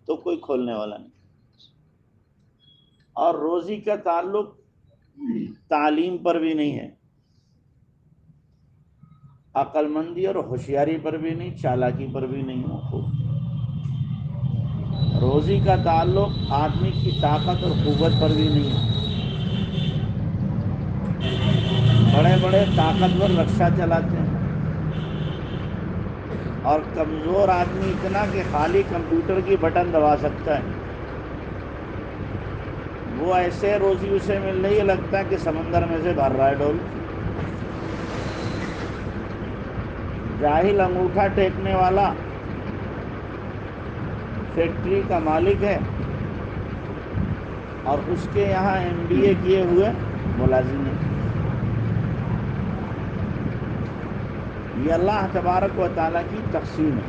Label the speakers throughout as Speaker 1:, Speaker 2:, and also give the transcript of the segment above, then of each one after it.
Speaker 1: تو کوئی کھولنے والا نہیں. اور روزی کا تعلق تعلیم پر بھی نہیں ہے، عقل مندی اور ہوشیاری پر بھی نہیں، چالاکی پر بھی نہیں موقوف. روزی کا تعلق آدمی کی طاقت اور قوت پر بھی نہیں ہے. بڑے بڑے طاقتور رکشہ چلاتے ہیں اور کمزور آدمی اتنا کہ خالی کمپیوٹر کی بٹن دبا سکتا ہے، وہ ایسے روزی اسے مل رہی ہے لگتا ہے کہ سمندر میں سے بھر رہا ہے ڈول. جاہل انگوٹھا ٹیکنے والا فیکٹری کا مالک ہے اور اس کے یہاں MBA کیے ہوئے ملازم ہیں. یہ اللہ تبارک و تعالیٰ کی تقسیم ہے.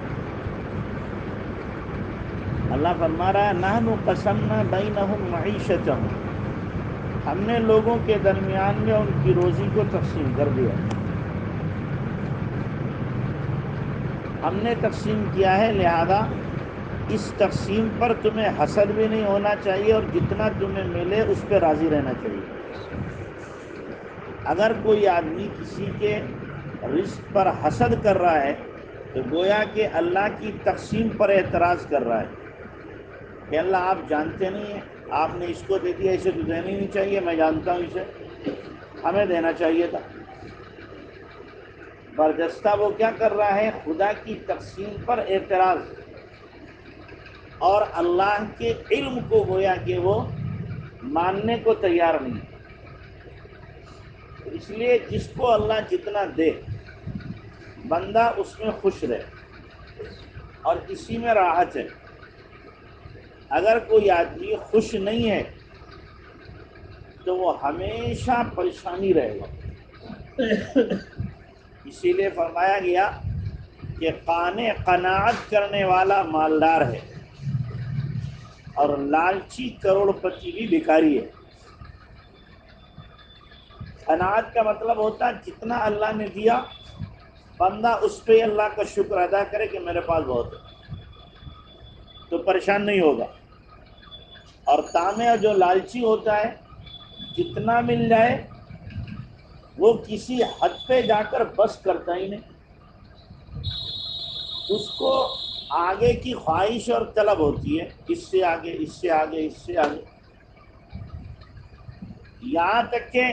Speaker 1: اللہ فرما رہا ہے نحن قسمنا بینہم معیشتہم، ہم نے لوگوں کے درمیان میں ان کی روزی کو تقسیم کر دیا. ہم نے تقسیم کیا ہے، لہذا اس تقسیم پر تمہیں حسد بھی نہیں ہونا چاہیے اور جتنا تمہیں ملے اس پہ راضی رہنا چاہیے. اگر کوئی آدمی کسی کے رزق پر حسد کر رہا ہے تو گویا کہ اللہ کی تقسیم پر اعتراض کر رہا ہے کہ اللہ آپ جانتے نہیں ہیں، آپ نے اس کو دے دیا، اسے تو دینا ہی نہیں چاہیے، میں جانتا ہوں اسے، ہمیں دینا چاہیے تھا. برجستہ وہ کیا کر رہا ہے؟ خدا کی تقسیم پر اعتراض اور اللہ کے علم کو گویا کہ وہ ماننے کو تیار نہیں. اس لیے جس کو اللہ جتنا دے بندہ اس میں خوش رہے اور اسی میں راحت ہے. اگر کوئی آدمی خوش نہیں ہے تو وہ ہمیشہ پریشانی رہے گا. اسی لیے فرمایا گیا کہ قناعت کرنے والا مالدار ہے اور لالچی کروڑ پتی بھی بھکاری ہے. قناعت کا مطلب ہوتا ہے جتنا اللہ نے دیا بندہ اس پہ اللہ کا شکر ادا کرے کہ میرے پاس بہت ہے تو پریشان نہیں ہوگا. اور طامع جو لالچی ہوتا ہے جتنا مل جائے وہ کسی حد پہ جا کر بس کرتا ہی نہیں، اس کو آگے کی خواہش اور طلب ہوتی ہے، اس سے آگے، اس سے آگے، اس سے آگے، یہاں تک کہ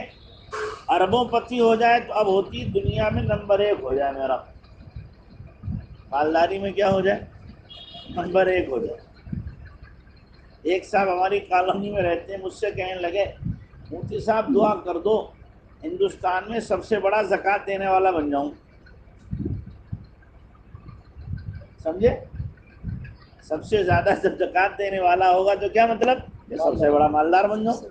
Speaker 1: اربوں پتی ہو جائے تو اب ہوتی دنیا میں نمبر 1 ہو جائے، میرا مالداری میں کیا ہو جائے؟ نمبر 1 ہو جائے. ایک صاحب ہماری کالونی میں رہتے ہیں، مجھ سے کہنے لگے مفتی صاحب دعا کر دو ہندوستان میں سب سے بڑا زکوٰۃ دینے والا بن جاؤں. سمجھے؟ سب سے زیادہ جب زکوٰۃ دینے والا ہوگا تو کیا مطلب کہ سب سے بڑا مالدار بن جاؤں.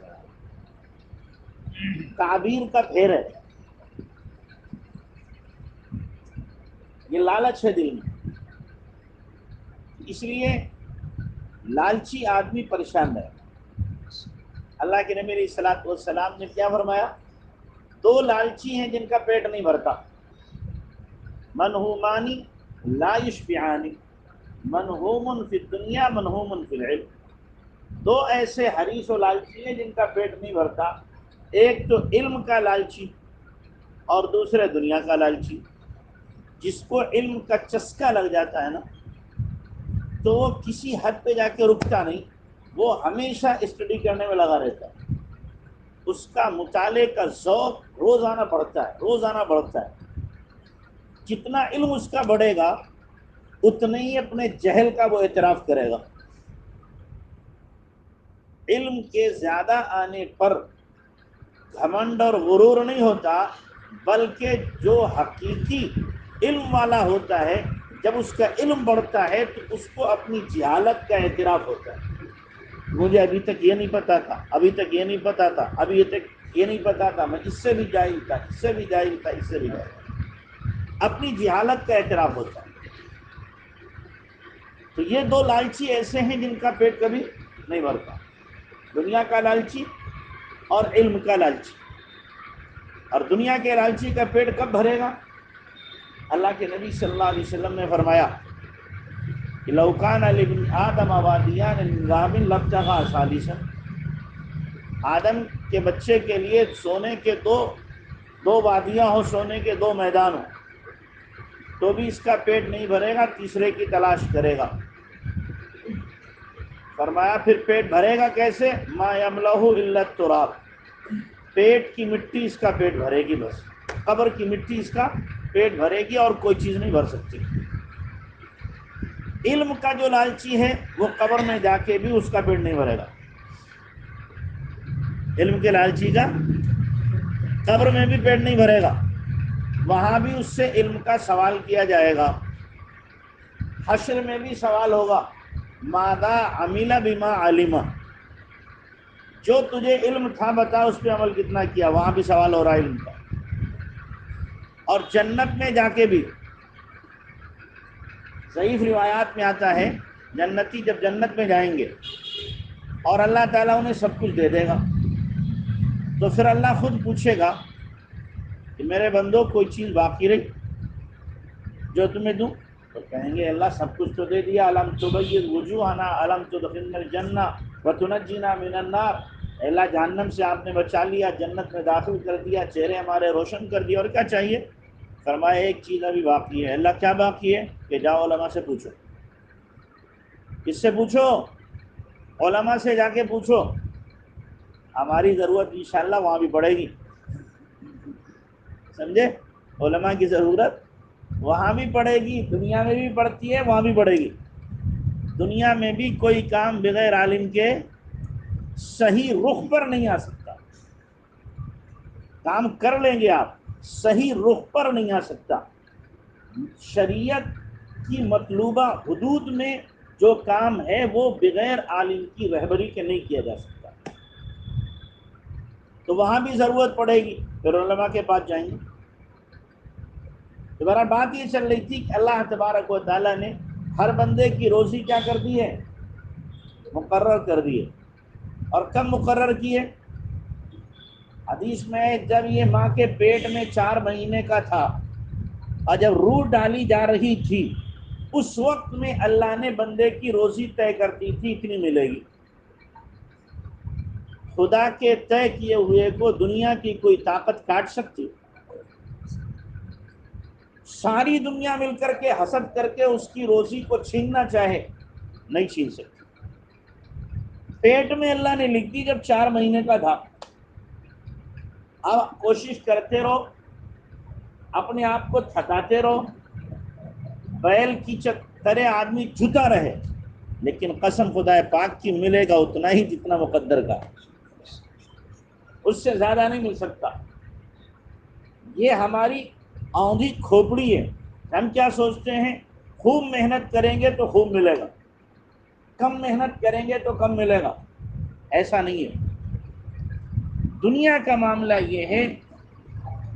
Speaker 1: تعبیر کا پھیر ہے، یہ لالچ ہے دل میں. اس لیے لالچی آدمی پریشان ہے. اللہ کے نبی علیہ الصلوۃ والسلام نے کیا فرمایا؟ 2 لالچی ہیں جن کا پیٹ نہیں بھرتا، منہومانی لا یشبعانی، منہوم فی الدنیا منہوم فی العلم. 2 ایسے حریص و لالچی ہیں جن کا پیٹ نہیں بھرتا، ایک تو علم کا لالچی اور دوسرے دنیا کا لالچی. جس کو علم کا چسکا لگ جاتا ہے نا تو وہ کسی حد پہ جا کے رکتا نہیں، وہ ہمیشہ اسٹڈی کرنے میں لگا رہتا ہے. اس کا مطالعے کا ذوق روزانہ بڑھتا ہے، روزانہ بڑھتا ہے. جتنا علم اس کا بڑھے گا اتنے ہی اپنے جہل کا وہ اعتراف کرے گا. علم کے زیادہ آنے پر گھمنڈ اور غرور نہیں ہوتا، بلکہ جو حقیقی علم والا ہوتا ہے جب اس کا علم بڑھتا ہے تو اس کو اپنی جہالت کا اعتراف ہوتا ہے. مجھے ابھی تک یہ نہیں پتا تھا، ابھی تک یہ نہیں پتا تھا، ابھی تک یہ نہیں پتا تھا، میں اس سے بھی جاہل تھا، اس سے بھی جاہل تھا، اس سے بھی جاہل تھا. اپنی جہالت کا اعتراف ہوتا ہے. تو یہ 2 لالچی ایسے ہیں جن کا پیٹ کبھی نہیں بھرتا، دنیا کا لالچی اور علم کا لالچی. اور دنیا کے لالچی کا پیٹ کب بھرے گا؟ اللہ کے نبی صلی اللہ علیہ وسلم نے فرمایا کہ لو کان لابن آدم وادیان من ذهب لابتغى ثالثا، آدم کے بچے کے لیے سونے کے دو وادیاں ہو، سونے کے دو میدان ہوں، تو بھی اس کا پیٹ نہیں بھرے گا، تیسرے کی تلاش کرے گا۔ فرمایا پھر پیٹ بھرے گا کیسے؟ ما یملہ الا التراب، پیٹ کی مٹی اس کا پیٹ بھرے گی، بس قبر کی مٹی اس کا پیٹ بھرے گی اور کوئی چیز نہیں بھر سکتی۔ علم کا جو لالچی ہے وہ قبر میں جا کے بھی اس کا پیٹ نہیں بھرے گا، علم کے لالچی کا قبر میں بھی پیٹ نہیں بھرے گا، وہاں بھی اس سے علم کا سوال کیا جائے گا، حشر میں بھی سوال ہوگا، ماذا عمل بما علم، جو تجھے علم تھا بتا اس پہ عمل کتنا کیا، وہاں بھی سوال ہو رہا ہے علم کا۔ اور جنت میں جا کے بھی ضعیف روایات میں آتا ہے، جنتی جب جنت میں جائیں گے اور اللہ تعالیٰ انہیں سب کچھ دے دے گا، تو پھر اللہ خود پوچھے گا کہ میرے بندو کوئی چیز باقی رہی جو تمہیں دوں؟ تو کہیں گے اللہ سب کچھ تو دے دیا، الم تبیض وجوہنا الم تدخلنا الجنہ وتنجینا من النار، اللہ جہنم سے آپ نے بچا لیا، جنت میں داخل کر دیا، چہرے ہمارے روشن کر دیا، اور کیا چاہیے؟ فرمایا ایک چیز ابھی باقی ہے۔ اللہ کیا باقی ہے؟ کہ جاؤ علماء سے پوچھو۔ کس سے پوچھو؟ علماء سے جا کے پوچھو، ہماری ضرورت انشاءاللہ وہاں بھی پڑے گی، سمجھے؟ علماء کی ضرورت وہاں بھی پڑے گی، دنیا میں بھی پڑتی ہے، وہاں بھی پڑے گی۔ دنیا میں بھی کوئی کام بغیر عالم کے صحیح رخ پر نہیں آ سکتا، کام کر لیں گے آپ، صحیح رخ پر نہیں آ سکتا۔ شریعت کی مطلوبہ حدود میں جو کام ہے وہ بغیر عالم کی رہبری کے نہیں کیا جا سکتا، تو وہاں بھی ضرورت پڑے گی، پھر علماء کے پاس جائیں گے۔ دوبارہ بات یہ چل رہی تھی کہ اللہ تبارک و تعالیٰ نے ہر بندے کی روزی کیا کر دی ہے؟ مقرر کر دی ہے، اور کب مقرر کی ہے؟ حدیث میں جب یہ ماں کے پیٹ میں 4 مہینے کا تھا اور جب روح ڈالی جا رہی تھی، اس وقت میں اللہ نے بندے کی روزی طے کر دی تھی، اتنی ملے گی۔ خدا کے طے کیے ہوئے کو دنیا کی کوئی طاقت کاٹ سکتی؟ ساری دنیا مل کر کے حسد کر کے اس کی روزی کو چھیننا چاہے، نہیں چھین سکتی۔ پیٹ میں اللہ نے لکھ دی جب 4 مہینے کا تھا۔ اب کوشش کرتے رہو، اپنے آپ کو تھکاتے رہو، بیل کی طرح آدمی جھکا رہے، لیکن قسم خدا پاک کی ملے گا اتنا ہی جتنا مقدر کا، اس سے زیادہ نہیں مل سکتا۔ یہ ہماری آندھی کھوپڑی ہے، ہم کیا سوچتے ہیں؟ خوب محنت کریں گے تو خوب ملے گا، کم محنت کریں گے تو کم ملے گا، ایسا نہیں ہے۔ دنیا کا معاملہ یہ ہے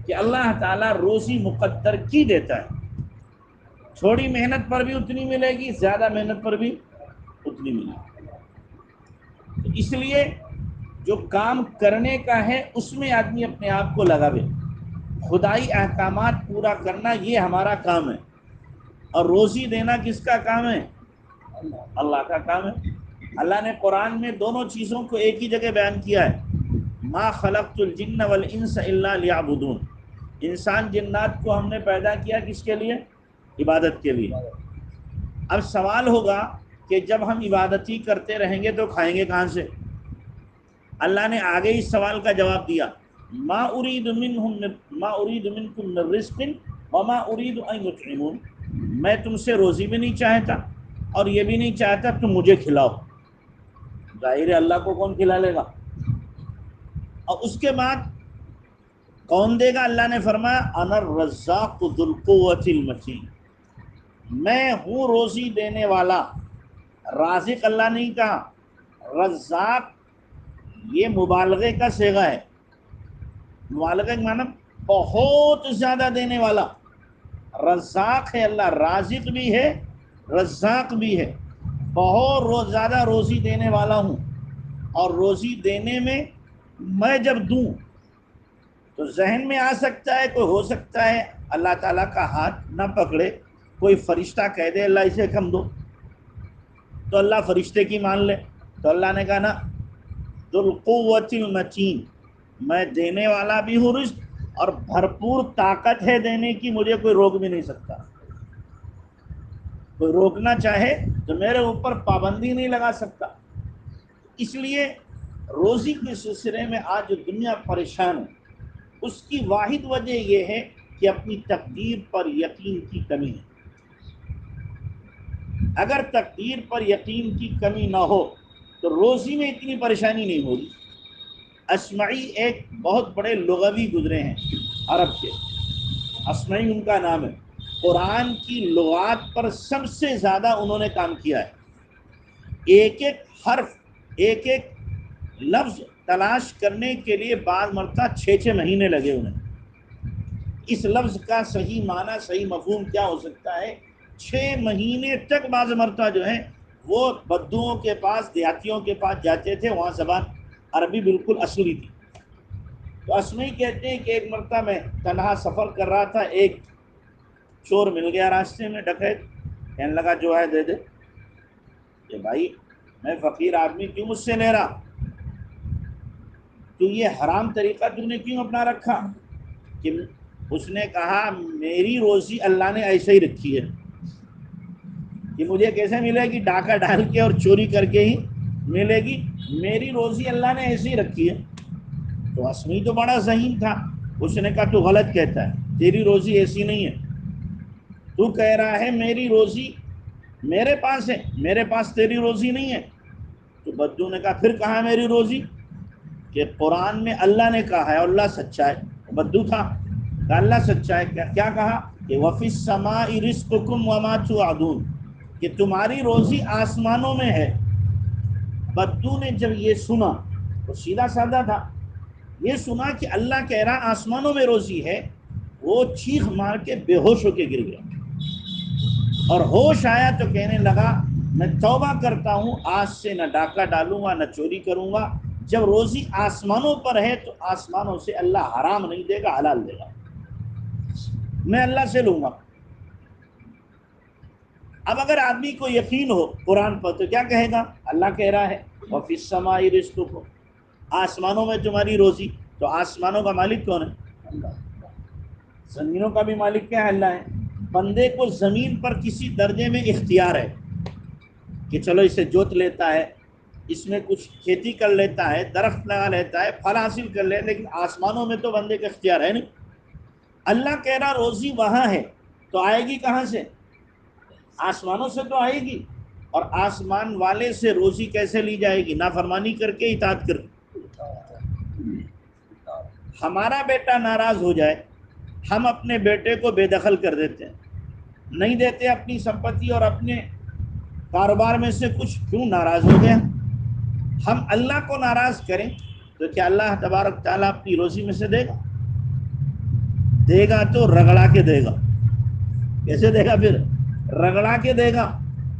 Speaker 1: کہ اللہ تعالیٰ روزی مقدر کی دیتا ہے، تھوڑی محنت پر بھی اتنی ملے گی، زیادہ محنت پر بھی اتنی ملے گی۔ اس لیے جو کام کرنے کا ہے اس میں آدمی اپنے آپ کو لگاوے، خدائی احکامات پورا کرنا یہ ہمارا کام ہے، اور روزی دینا کس کا کام ہے؟ اللہ کا کام ہے۔ اللہ نے قرآن میں دونوں چیزوں کو ایک ہی جگہ بیان کیا ہے، ما خلقت الجن والانس الا لیعبدون، انسان جنات کو ہم نے پیدا کیا کس کے لیے؟ عبادت کے لیے۔ اب سوال ہوگا کہ جب ہم عبادت ہی کرتے رہیں گے تو کھائیں گے کہاں سے؟ اللہ نے آگے اس سوال کا جواب دیا، ما اريد منکم من رزق وما اريد ان يطعمون، میں تم سے روزی بھی نہیں چاہتا اور یہ بھی نہیں چاہتا تم مجھے کھلاؤ۔ ظاہر ہے اللہ کو کون کھلا لے گا؟ اور اس کے بعد کون دے گا؟ اللہ نے فرمایا انا الرزاق ذو القوۃ المتین، میں ہوں روزی دینے والا۔ رازق اللہ نہیں کہا، رزاق یہ مبالغے کا صیغہ ہے، مبالغہ کا معنی بہت زیادہ دینے والا۔ رزاق ہے اللہ، رازق بھی ہے رزاق بھی ہے، بہت زیادہ روزی دینے والا ہوں۔ اور روزی دینے میں جب دوں تو ذہن میں آ سکتا ہے، کوئی ہو سکتا ہے اللہ تعالیٰ کا ہاتھ نہ پکڑے، کوئی فرشتہ کہہ دے اللہ اسے کم دو، تو اللہ فرشتے کی مان لے. تو اللہ نے کہا نا ذو القوۃ المتین، میں دینے والا بھی ہوں رزق اور بھرپور طاقت ہے دینے کی، مجھے کوئی روک بھی نہیں سکتا. کوئی روکنا چاہے تو میرے اوپر پابندی نہیں لگا سکتا. اس لیے روزی کے سلسلے میں آج جو دنیا پریشان ہے اس کی واحد وجہ یہ ہے کہ اپنی تقدیر پر یقین کی کمی ہے. اگر تقدیر پر یقین کی کمی نہ ہو تو روزی میں اتنی پریشانی نہیں ہوگی. اسمعی ایک بہت بڑے لغوی گزرے ہیں عرب کے، اسمعی ان کا نام ہے. قرآن کی لغات پر سب سے زیادہ انہوں نے کام کیا ہے. ایک ایک حرف، ایک ایک لفظ تلاش کرنے کے لیے بعض مرتبہ 6 مہینے لگے انہیں. اس لفظ کا صحیح معنی، صحیح مفہوم کیا ہو سکتا ہے؟ 6 مہینے تک بعض مرتبہ جو ہے وہ بدوؤں کے پاس، دیہاتیوں کے پاس جاتے تھے، وہاں زبان عربی بالکل اصلی تھی. تو اسمعی کہتے ہیں کہ ایک مرتبہ میں تنہا سفر کر رہا تھا، ایک چور مل گیا راستے میں، ڈکیت. کہنے لگا جو ہے دے دے. کہ بھائی میں فقیر آدمی، کیوں مجھ سے لے رہا؟ تو یہ حرام طریقہ تم نے کیوں اپنا رکھا؟ کہ اس نے کہا میری روزی اللہ نے ایسے ہی رکھی ہے، کہ مجھے کیسے ملے گی؟ ڈاکہ ڈال کے اور چوری کر کے ہی ملے گی. میری روزی اللہ نے ایسے ہی رکھی ہے. تو اسمی تو بڑا ذہین تھا، اس نے کہا تو غلط کہتا ہے، تیری روزی ایسی نہیں ہے. تو کہہ رہا ہے میری روزی میرے پاس ہے، میرے پاس تیری روزی نہیں ہے. تو بدو نے کہا پھر کہاں میری روزی؟ کہ قرآن میں اللہ نے کہا ہے اور اللہ سچا ہے. بدو تھا کہ اللہ سچا ہے. کیا کہا؟ کہ وَفِي السَّمَاءِ رِزْقُكُمْ وَمَا تُوعَدُونَ، کہ تمہاری روزی آسمانوں میں ہے. بدو نے جب یہ سنا تو سیدھا سادہ تھا، یہ سنا کہ اللہ کہہ رہا آسمانوں میں روزی ہے، وہ چیخ مار کے بے ہوش ہو کے گر گیا. اور ہوش آیا تو کہنے لگا میں توبہ کرتا ہوں، آج سے نہ ڈاکہ ڈالوں گا نہ چوری کروں گا. جب روزی آسمانوں پر ہے تو آسمانوں سے اللہ حرام نہیں دے گا، حلال دے گا، میں اللہ سے لوں گا. اب اگر آدمی کو یقین ہو قرآن پر تو کیا کہے گا؟ اللہ کہہ رہا ہے وَفِي السَّمَاءِ رِزْقُكُمْ، آسمانوں میں تمہاری روزی. تو آسمانوں کا مالک کون ہے؟ زمینوں کا بھی مالک کیا ہے؟ اللہ ہے. بندے کو زمین پر کسی درجے میں اختیار ہے کہ چلو اسے جوت لیتا ہے، اس میں کچھ کھیتی کر لیتا ہے، درخت لگا لیتا ہے، پھل حاصل کر لے، لیکن آسمانوں میں تو بندے کا اختیار ہے نہیں. اللہ کہہ رہا روزی وہاں ہے، تو آئے گی کہاں سے؟ آسمانوں سے تو آئے گی. اور آسمان والے سے روزی کیسے لی جائے گی؟ نافرمانی کر کے، اطاعت کر کے. ہمارا بیٹا ناراض ہو جائے، ہم اپنے بیٹے کو بے دخل کر دیتے ہیں، نہیں دیتے اپنی سمپتی اور اپنے کاروبار میں سے کچھ. کیوں؟ ناراض ہو گیا. ہم اللہ کو ناراض کریں تو کیا اللہ تبارک تعالیٰ اپنی روزی میں سے دے گا؟ دے گا تو رگڑا کے دے گا. کیسے دے گا؟ پھر رگڑا کے دے گا.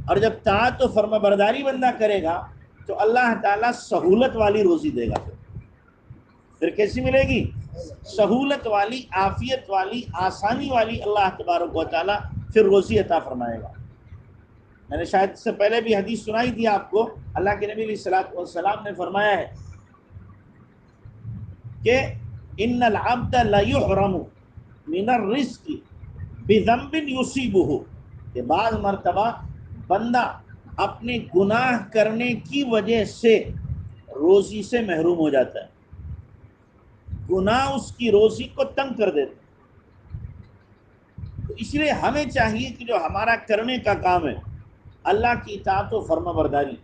Speaker 1: اور جب طاعت و فرما برداری بندہ کرے گا تو اللہ تعالیٰ سہولت والی روزی دے گا. پھر کیسی ملے گی؟ سہولت والی، عافیت والی، آسانی والی. اللہ تبارک و تعالیٰ پھر روزی عطا فرمائے گا. میں نے شاید اس سے پہلے بھی حدیث سنائی تھی آپ کو. اللہ کے نبی علیہ الصلوۃ والسلام نے فرمایا ہے کہ ان العبد لیحرم من الرزق بذنب یصیبہ، کہ بعض مرتبہ بندہ اپنے گناہ کرنے کی وجہ سے روزی سے محروم ہو جاتا ہے. گناہ اس کی روزی کو تنگ کر دیتے. تو اس لیے ہمیں چاہیے کہ جو ہمارا کرنے کا کام ہے اللہ کی اطاعت و فرما برداری،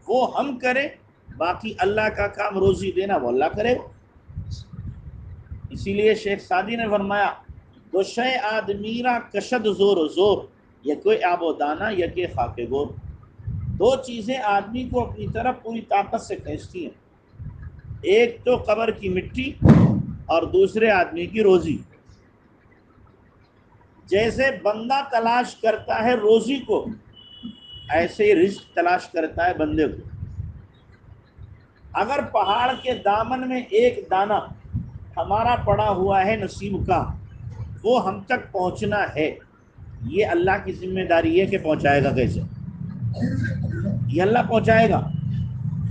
Speaker 1: وہ ہم کریں. باقی اللہ کا کام روزی دینا وہ اللہ کرے. اسی لیے شیخ سعدی نے فرمایا دو شے آدمی را کشد زور و زور، یکوے آب و دانہ یکے خاک گور. دو چیزیں آدمی کو اپنی طرف پوری طاقت سے کھینچتی ہیں، ایک تو قبر کی مٹی اور دوسرے آدمی کی روزی. جیسے بندہ تلاش کرتا ہے روزی کو، ایسے ہی رزق تلاش کرتا ہے بندے کو. اگر پہاڑ کے دامن میں ایک دانہ ہمارا پڑا ہوا ہے نصیب کا، وہ ہم تک پہنچنا ہے، یہ اللہ کی ذمہ داری ہے کہ پہنچائے گا کیسے. یہ اللہ پہنچائے گا.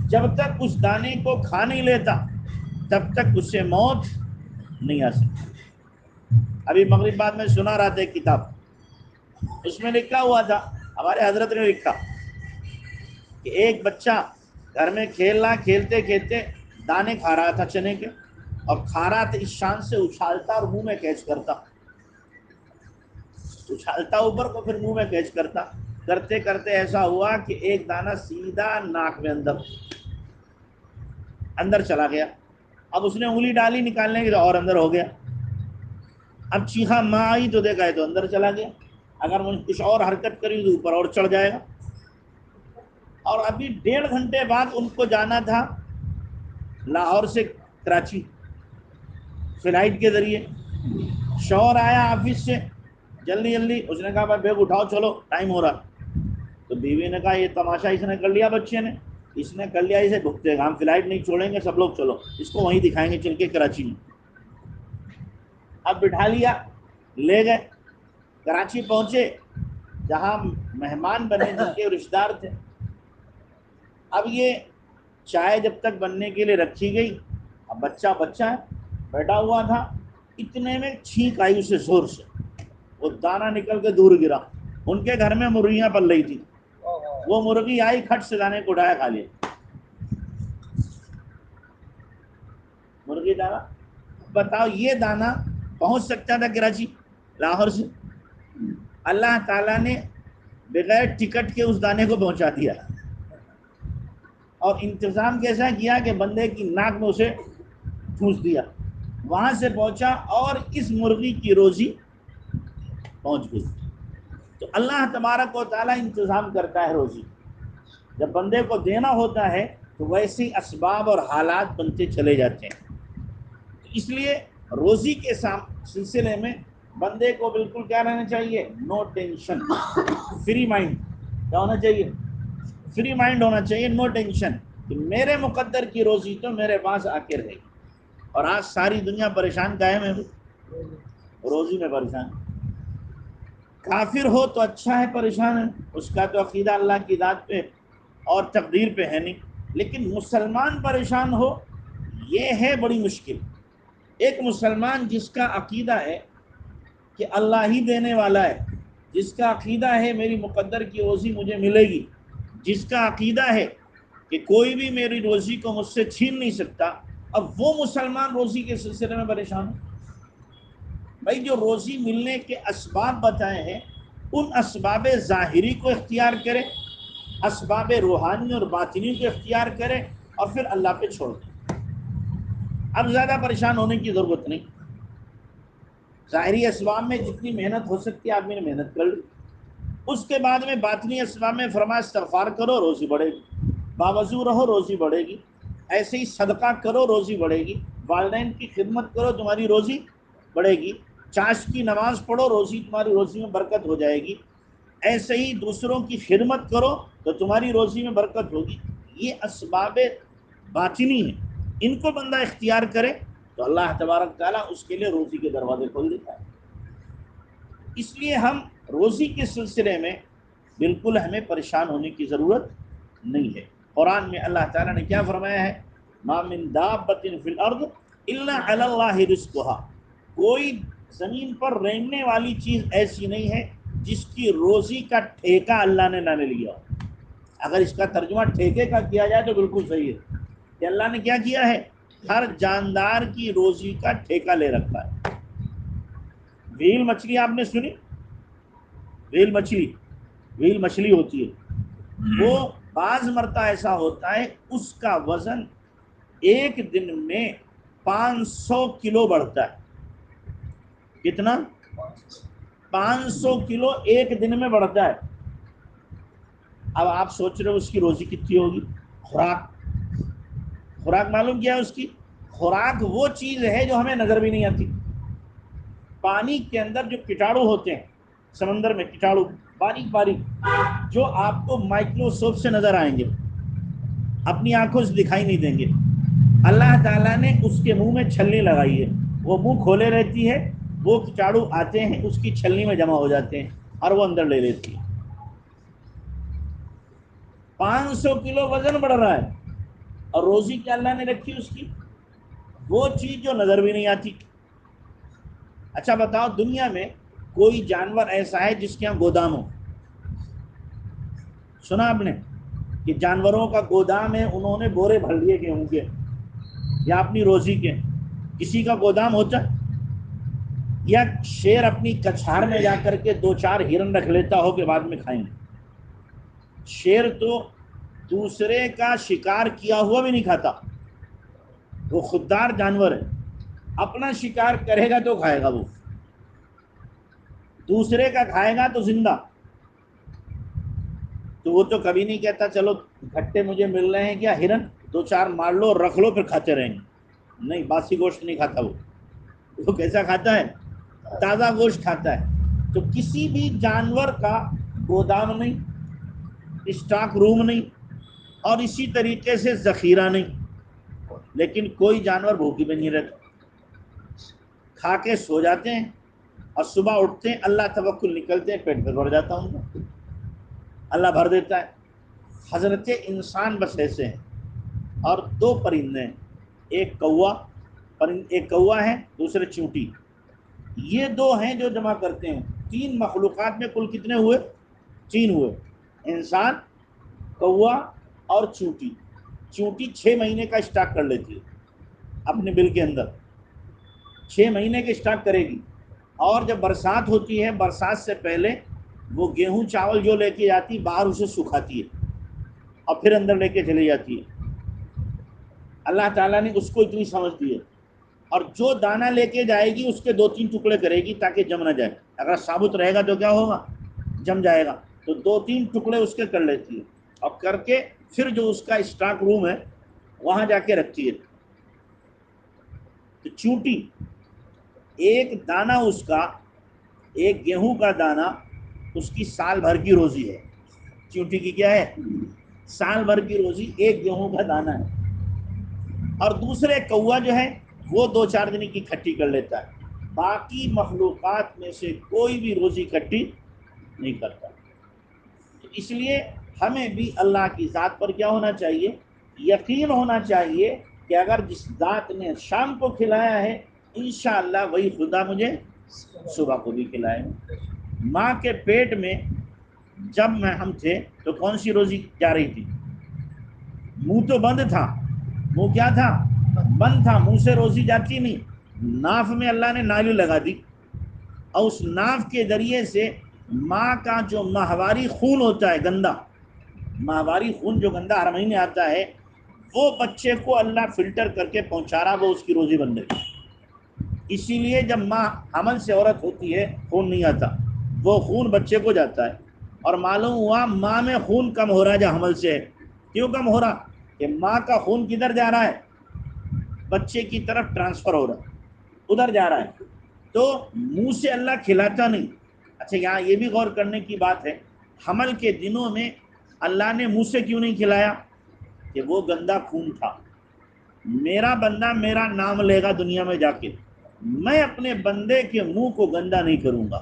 Speaker 1: جب تک اس دانے کو کھا نہیں لیتا تب تک اس سے موت نہیں آ سکتی. ابھی مغرب بعد میں سنا رہا تھا ایک کتاب، اس میں لکھا ہوا تھا، ہمارے حضرت نے لکھا کہ ایک بچہ گھر میں کھیلنا، کھیلتے کھیلتے دانے کھا رہا تھا چنے کے، اور کھا رہا تھا اس شان سے اچھالتا اور منہ میں کیچ کرتا، اچھالتا اوپر کو پھر منہ میں کیچ کرتا، کرتے کرتے ایسا ہوا کہ ایک دانہ سیدھا ناک میں اندر چلا گیا. اب اس نے انگلی ڈالی نکالنے کی اور اندر ہو گیا. اب چیخا ماں آئی تو دیکھا ہے تو اندر چلا گیا. اگر مجھے کچھ اور حرکت کری تو اوپر اور چڑھ جائے گا. اور ابھی 1.5 گھنٹے بعد ان کو جانا تھا لاہور سے کراچی فلائٹ کے ذریعے. شوہر آیا آفس سے جلدی جلدی، اس نے کہا بھائی بیگ اٹھاؤ چلو ٹائم ہو رہا. تو بیوی نے کہا یہ تماشا اس نے کر لیا، بچے نے اس نے کر لیا، اسے بھگتے گا، ہم فلائٹ نہیں چھوڑیں گے، سب لوگ چلو اس کو وہیں دکھائیں گے چل کے کراچی میں. اب بٹھا لیا، لے گئے کراچی پہنچے جہاں مہمان بنے جن کے رشتہ دار تھے. اب یہ چائے جب تک بننے کے لیے رکھی گئی، اب بچہ بیٹھا ہوا تھا، اتنے میں چھینک آئی اسے زور سے، وہ دانہ نکل کے دور گرا. ان کے گھر میں مرغیاں پل رہی تھی، وہ مرغی آئی کھٹ سے دانے کو اٹھایا کھا لیا. مرغی دانہ بتاؤ، یہ دانہ پہنچ سکتا تھا کراچی لاہور سے؟ اللہ تعالیٰ نے بغیر ٹکٹ کے اس دانے کو پہنچا دیا. اور انتظام کیسا کیا کہ بندے کی ناک میں اسے ٹھونس دیا، وہاں سے پہنچا اور اس مرغی کی روزی پہنچ گئی. تو اللہ تبارک و تعالیٰ انتظام کرتا ہے روزی. جب بندے کو دینا ہوتا ہے تو ویسی اسباب اور حالات بنتے چلے جاتے ہیں. اس لیے روزی کے سلسلے میں بندے کو بالکل کیا رہنا چاہیے؟ No tension, free mind. کیا ہونا چاہیے؟ فری مائنڈ ہونا چاہیے، نو ٹینشن، کہ میرے مقدر کی روزی تو میرے پاس آ کے رہے گی. اور آج ساری دنیا پریشان قائم ہے، روزی میں پریشان. کافر ہو تو اچھا ہے، پریشان ہے، اس کا تو عقیدہ اللہ کی ذات پہ اور تقدیر پہ ہے نہیں. لیکن مسلمان پریشان ہو، یہ ہے بڑی مشکل. ایک مسلمان جس کا عقیدہ ہے کہ اللہ ہی دینے والا ہے، جس کا عقیدہ ہے میری مقدر کی روزی مجھے ملے گی، جس کا عقیدہ ہے کہ کوئی بھی میری روزی کو مجھ سے چھین نہیں سکتا، اب وہ مسلمان روزی کے سلسلے میں پریشان ہو. بھائی جو روزی ملنے کے اسباب بتائے ہیں ان اسباب ظاہری کو اختیار کرے، اسباب روحانی اور باطنی کو اختیار کرے، اور پھر اللہ پہ چھوڑ دے. اب زیادہ پریشان ہونے کی ضرورت نہیں. ظاہری اسباب میں جتنی محنت ہو سکتی ہے آدمی نے محنت کر لی. اس کے بعد میں باطنی اسباب میں فرمایا استغفار کرو روزی بڑھے گی، باوضو رہو روزی بڑھے گی، ایسے ہی صدقہ کرو روزی بڑھے گی، والدین کی خدمت کرو تمہاری روزی بڑھے گی، چاش کی نماز پڑھو روزی تمہاری روزی میں برکت ہو جائے گی، ایسے ہی دوسروں کی خدمت کرو تو تمہاری روزی میں برکت ہوگی. یہ اسباب باطنی ہیں، ان کو بندہ اختیار کرے تو اللہ تبارک تعالیٰ اس کے لیے روزی کے دروازے کھول دیتا ہے. اس لیے ہم روزی کے سلسلے میں بالکل ہمیں پریشان ہونے کی ضرورت نہیں ہے. قرآن میں اللہ تعالیٰ نے کیا فرمایا ہے؟ ما من دابۃ فی الارض الا علی اللہ رزقها. کوئی زمین پر رہنے والی چیز ایسی نہیں ہے جس کی روزی کا ٹھیکہ اللہ نے نہ لے لیا. اگر اس کا ترجمہ ٹھیکے کا کیا جائے تو بالکل صحیح ہے کہ اللہ نے کیا کیا ہے؟ ہر جاندار کی روزی کا ٹھیکہ لے رکھا ہے. ویل مچھلی آپ نے سنی؟ ویل مچھلی ہوتی ہے، وہ بعض مرتبہ ایسا ہوتا ہے اس کا وزن ایک دن میں 500 کلو بڑھتا ہے. کتنا؟ 500 کلو ایک دن میں بڑھتا ہے. اب آپ سوچ رہے ہو اس کی روزی کتنی ہوگی؟ خوراک معلوم کیا ہے اس کی؟ خوراک وہ چیز ہے جو ہمیں نظر بھی نہیں آتی. پانی کے اندر جو کیٹاڑو ہوتے ہیں، سمندر میں کیٹاڑو باریک باریک جو آپ کو مائکروسکوپ سے نظر آئیں گے، اپنی آنکھوں سے دکھائی نہیں دیں گے، اللہ تعالیٰ نے اس کے منہ میں چھلنی لگائی ہے. وہ منہ کھولے رہتی ہے، وہ کیٹاڑو آتے ہیں اس کی چھلنی میں جمع ہو جاتے ہیں اور وہ اندر لے لیتی ہے. 500 کلو وزن بڑھ رہا ہے، اور روزی کیا اللہ نے رکھی اس کی؟ وہ چیز جو نظر بھی نہیں آتی۔ اچھا بتاؤ، دنیا میں کوئی جانور ایسا ہے جس کے یہاں گودام ہو؟ سنا آپ نے کہ جانوروں کا گودام ہے، انہوں نے بورے بھر لیے گیہوں کے یا اپنی روزی کے؟ کسی کا گودام ہوتا ہے؟ یا شیر اپنی کچھار میں جا کر کے 2-4 ہرن رکھ لیتا ہو کہ بعد میں کھائیں گے؟ شیر تو دوسرے کا شکار کیا ہوا بھی نہیں کھاتا، وہ خوددار جانور ہے، اپنا شکار کرے گا تو کھائے گا، وہ دوسرے کا کھائے گا تو زندہ۔ تو وہ تو کبھی نہیں کہتا چلو گھٹے مجھے مل رہے ہیں کیا ہرن، 2-4 مار لو رکھ لو پھر کھاتے رہیں گے۔ نہیں، باسی گوشت نہیں کھاتا وہ کیسا کھاتا ہے؟ تازہ گوشت کھاتا ہے۔ تو کسی بھی جانور کا گودام نہیں، اسٹاک روم نہیں، اور اسی طریقے سے ذخیرہ نہیں، لیکن کوئی جانور بھوکی میں نہیں رہتا، کھا کے سو جاتے ہیں اور صبح اٹھتے ہیں اللہ توکل نکلتے ہیں، پیٹ میں بھر جاتا ہوں گا، اللہ بھر دیتا ہے۔ حضرت انسان بس ایسے ہیں۔ اور 2 پرندے ہیں، ایک کوا ہے، دوسرے چونٹی، یہ 2 ہیں جو جمع کرتے ہیں۔ 3 مخلوقات میں کل کتنے ہوئے؟ 3 ہوئے، انسان، کوا اور چونٹی۔ چونٹی 6 مہینے کا اسٹاک کر لیتی ہے اپنے بل کے اندر، 6 مہینے کے اسٹاک کرے گی، اور جب برسات ہوتی ہے برسات سے پہلے وہ گیہوں چاول جو لے کے جاتی باہر اسے سکھاتی ہے اور پھر اندر لے کے چلی جاتی ہے۔ اللہ تعالیٰ نے اس کو اتنی سمجھ دی ہے، اور جو دانہ لے کے جائے گی اس کے 2-3 ٹکڑے کرے گی تاکہ جم نہ جائے، اگر ثابت رہے گا تو کیا ہوگا؟ جم جائے گا۔ تو 2-3 ٹکڑے اس کے کر لیتی ہے، اور کر کے پھر جو اس کا اسٹاک روم ہے وہاں جا کے رکھتی ہے۔ تو چونٹی ایک دانہ، اس کا ایک گیہوں کا دانہ اس کی سال بھر کی روزی ہے۔ چونٹی کی کیا ہے؟ سال بھر کی روزی ایک گیہوں کا دانہ ہے۔ اور دوسرے کوا جو ہے وہ 2-4 دن کی کھٹی کر لیتا ہے، باقی مخلوقات میں سے کوئی بھی روزی کھٹی نہیں کرتا۔ اس لیے ہمیں بھی اللہ کی ذات پر کیا ہونا چاہیے؟ یقین ہونا چاہیے کہ اگر جس ذات نے شام کو کھلایا ہے انشاءاللہ وہی خدا مجھے صبح کو بھی کھلائے۔ ماں کے پیٹ میں جب ہم تھے تو کون سی روزی جا رہی تھی؟ منہ تو بند تھا، منہ کیا تھا؟ بند تھا، منہ سے روزی جاتی نہیں۔ ناف میں اللہ نے نالی لگا دی، اور اس ناف کے ذریعے سے ماں کا جو ماہواری خون ہوتا ہے گندا، ماہواری خون جو گندا ہر مہینے آتا ہے، وہ بچے کو اللہ فلٹر کر کے پہنچا رہا، وہ اس کی روزی بن رہی۔ اسی لیے جب ماں حمل سے عورت ہوتی ہے خون نہیں آتا، وہ خون بچے کو جاتا ہے، اور معلوم ہوا ماں میں خون کم ہو رہا ہے جو حمل سے ہے۔ کیوں کم ہو رہا؟ کہ ماں کا خون کدھر جا رہا ہے؟ بچے کی طرف ٹرانسفر ہو رہا ہے، ادھر جا رہا ہے، تو منہ سے اللہ کھلاتا نہیں۔ اچھا، یہاں یہ بھی غور کرنے کی بات ہے، حمل کے دنوں میں اللہ نے منہ سے کیوں نہیں کھلایا؟ کہ وہ گندا خون تھا۔ میرا بندہ میرا نام لے گا دنیا میں جا کے، میں اپنے بندے کے منہ کو گندا نہیں کروں گا۔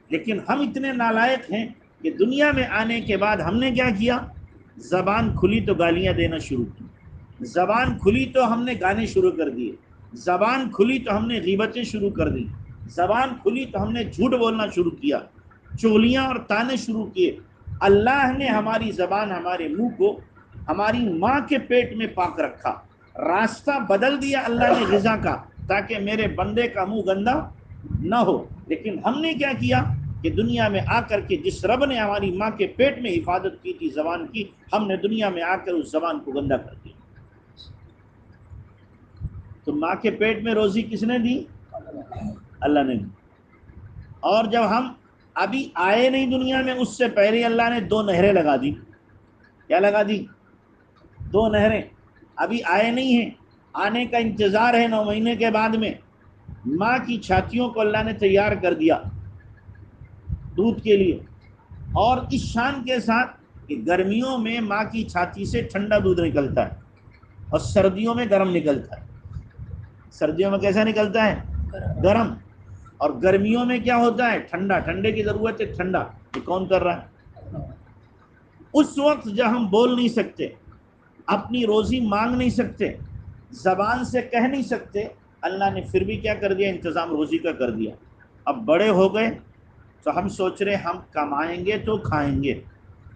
Speaker 1: لیکن ہم اتنے نالائق ہیں کہ دنیا میں آنے کے بعد ہم نے کیا کیا؟ زبان کھلی تو گالیاں دینا شروع کی، زبان کھلی تو ہم نے گانے شروع کر دیے، زبان کھلی تو ہم نے غیبتیں شروع کر دی، زبان کھلی تو ہم نے جھوٹ بولنا شروع کیا، چغلیاں اور تانے شروع کیے۔ اللہ نے ہماری زبان، ہمارے منہ کو ہماری ماں کے پیٹ میں پاک رکھا، راستہ بدل دیا اللہ نے غذا کا، تاکہ میرے بندے کا منہ گندا نہ ہو۔ لیکن ہم نے کیا کیا کہ دنیا میں آ کر کے جس رب نے ہماری ماں کے پیٹ میں حفاظت کی تھی زبان کی، ہم نے دنیا میں آ کر اس زبان کو گندا کر دیا۔ تو ماں کے پیٹ میں روزی کس نے دی؟ اللہ نے دی۔ اور جب ہم ابھی آئے نہیں دنیا میں، اس سے پہلے اللہ نے 2 نہریں لگا دی۔ کیا لگا دی؟ 2 نہریں۔ ابھی آئے نہیں ہیں، آنے کا انتظار ہے 9 مہینے کے بعد میں۔ ماں کی چھاتیوں کو اللہ نے تیار کر دیا دودھ کے لیے، اور اس شان کے ساتھ کہ گرمیوں میں ماں کی چھاتی سے ٹھنڈا دودھ نکلتا ہے، اور سردیوں میں گرم نکلتا ہے۔ سردیوں میں کیسا نکلتا ہے؟ گرم۔ اور گرمیوں میں کیا ہوتا ہے؟ ٹھنڈا۔ ٹھنڈے کی ضرورت ہے، ٹھنڈا۔ یہ کون کر رہا ہے؟ اس وقت جب ہم بول نہیں سکتے، اپنی روزی مانگ نہیں سکتے، زبان سے کہہ نہیں سکتے، اللہ نے پھر بھی کیا کر دیا؟ انتظام روزی کا کر دیا۔ اب بڑے ہو گئے تو ہم سوچ رہے ہم کمائیں گے تو کھائیں گے،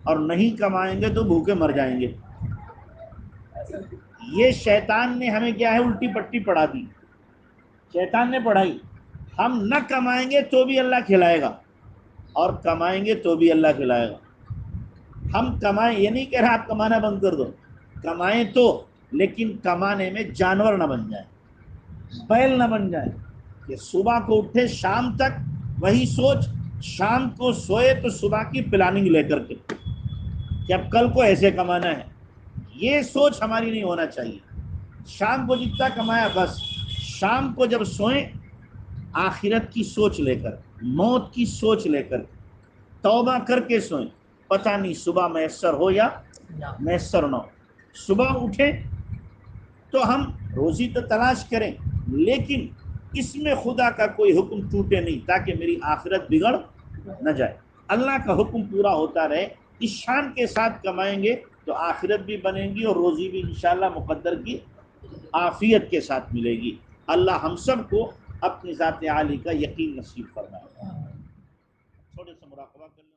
Speaker 1: اور نہیں کمائیں گے تو بھوکے مر جائیں گے۔ یہ شیطان نے ہمیں کیا ہے الٹی پٹی پڑھا دی، شیطان نے پڑھائی۔ ہم نہ کمائیں گے تو بھی اللہ کھلائے گا، اور کمائیں گے تو بھی اللہ کھلائے گا۔ ہم کمائیں، یہ نہیں کہہ رہا آپ کمانا بند کر دو، کمائیں تو، لیکن کمانے میں جانور نہ بن جائیں، بیل نہ بن جائیں کہ صبح کو اٹھے شام تک وہی سوچ، شام کو سوئے تو صبح کی پلاننگ لے کر کے کہ اب کل کو ایسے کمانا ہے۔ یہ سوچ ہماری نہیں ہونا چاہیے۔ شام کو جتنا کمایا بس، شام کو جب سوئیں آخرت کی سوچ لے کر، موت کی سوچ لے کر، توبہ کر کے سوئیں۔ پتہ نہیں صبح میسر ہو یا میسر نہ ہو، صبح اٹھیں تو ہم روزی تو تلاش کریں، لیکن اس میں خدا کا کوئی حکم ٹوٹے نہیں، تاکہ میری آخرت بگڑ نہ جائے۔ اللہ کا حکم پورا ہوتا رہے، اس شان کے ساتھ کمائیں گے تو آخرت بھی بنے گی اور روزی بھی انشاءاللہ مقدر کی عافیت کے ساتھ ملے گی۔ اللہ ہم سب کو اپنی ذات عالی کا یقین نصیب فرمائے۔ تھوڑے سے مراقبہ کر لیں۔